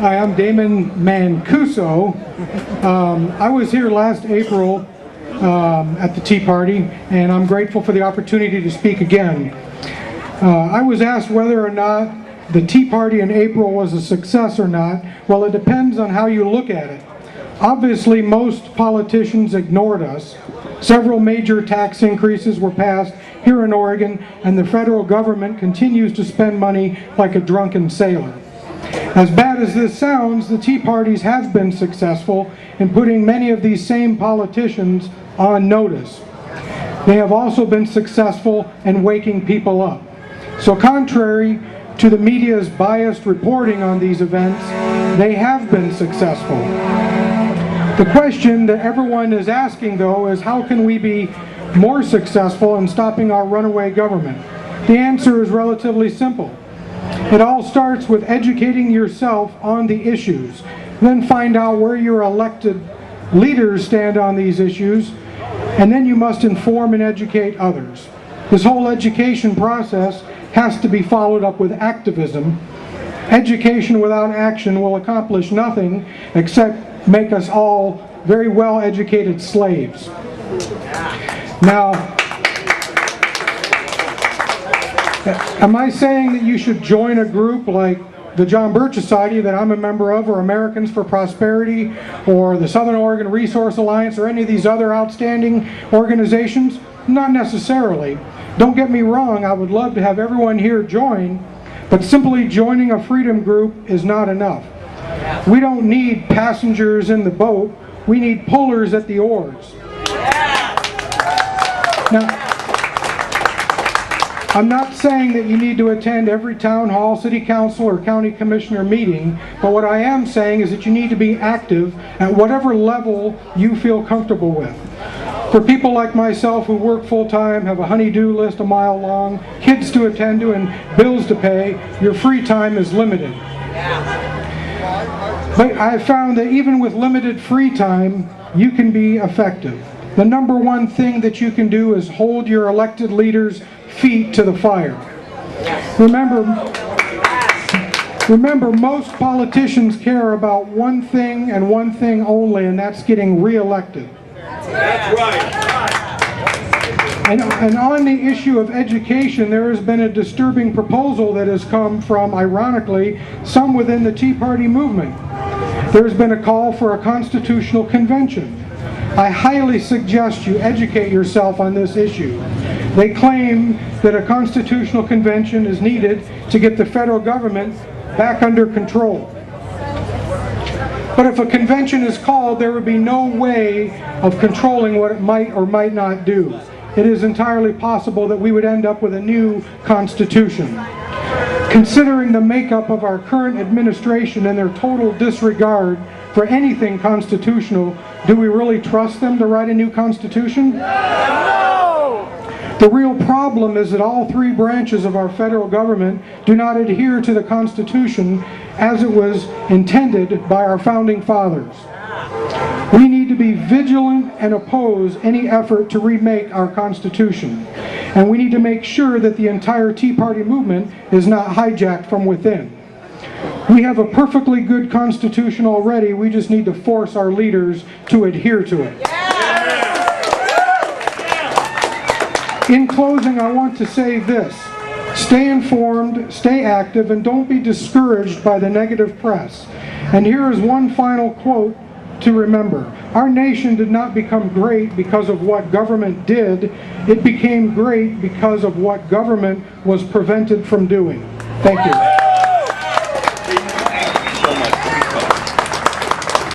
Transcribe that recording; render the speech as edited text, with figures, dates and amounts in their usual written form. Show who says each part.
Speaker 1: Hi, I'm Damon Mancuso. I was here last April at the Tea Party, and I'm grateful for the opportunity to speak again. I was asked whether or not the Tea Party in April was a success or not. Well, it depends on how you look at it. Obviously, most politicians ignored us. Several major tax increases were passed here in Oregon, and the federal government continues to spend money like a drunken sailor. As bad as this sounds, the Tea Parties have been successful in putting many of these same politicians on notice. They have also been successful in waking people up. So contrary to the media's biased reporting on these events, they have been successful. The question that everyone is asking, though, is how can we be more successful in stopping our runaway government? The answer is relatively simple. It all starts with educating yourself on the issues. Then find out where your elected leaders stand on these issues, and then you must inform and educate others. This whole education process has to be followed up with activism. Education without action will accomplish nothing except make us all very well-educated slaves. Now, am I saying that you should join a group like the John Birch Society that I'm a member of, or Americans for Prosperity, or the Southern Oregon Resource Alliance, or any of these other outstanding organizations? Not necessarily. Don't get me wrong, I would love to have everyone here join, but simply joining a freedom group is not enough. We don't need passengers in the boat, we need pullers at the oars. Now, I'm not saying that you need to attend every town hall, city council, or county commissioner meeting, but what I am saying is that you need to be active at whatever level you feel comfortable with. For people like myself who work full-time, have a honey-do list a mile long, kids to attend to, and bills to pay, your free time is limited. But I've found that even with limited free time, you can be effective. The number one thing that you can do is hold your elected leaders' feet to the fire. Remember, most politicians care about one thing and one thing only, and that's getting reelected.
Speaker 2: That's right.
Speaker 1: And on the issue of education, there has been a disturbing proposal that has come from, ironically, some within the Tea Party movement. There has been a call for a constitutional convention. I highly suggest you educate yourself on this issue. They claim that a constitutional convention is needed to get the federal government back under control. But if a convention is called, there would be no way of controlling what it might or might not do. It is entirely possible that we would end up with a new constitution. Considering the makeup of our current administration and their total disregard for anything constitutional, do we really trust them to write a new constitution? No! The real problem is that all three branches of our federal government do not adhere to the Constitution as it was intended by our founding fathers. We need to be vigilant and oppose any effort to remake our Constitution. And we need to make sure that the entire Tea Party movement is not hijacked from within. We have a perfectly good Constitution already, we just need to force our leaders to adhere to it. In closing, I want to say this. Stay informed, stay active, and don't be discouraged by the negative press. And here is one final quote to remember. Our nation did not become great because of what government did. It became great because of what government was prevented from doing. Thank you.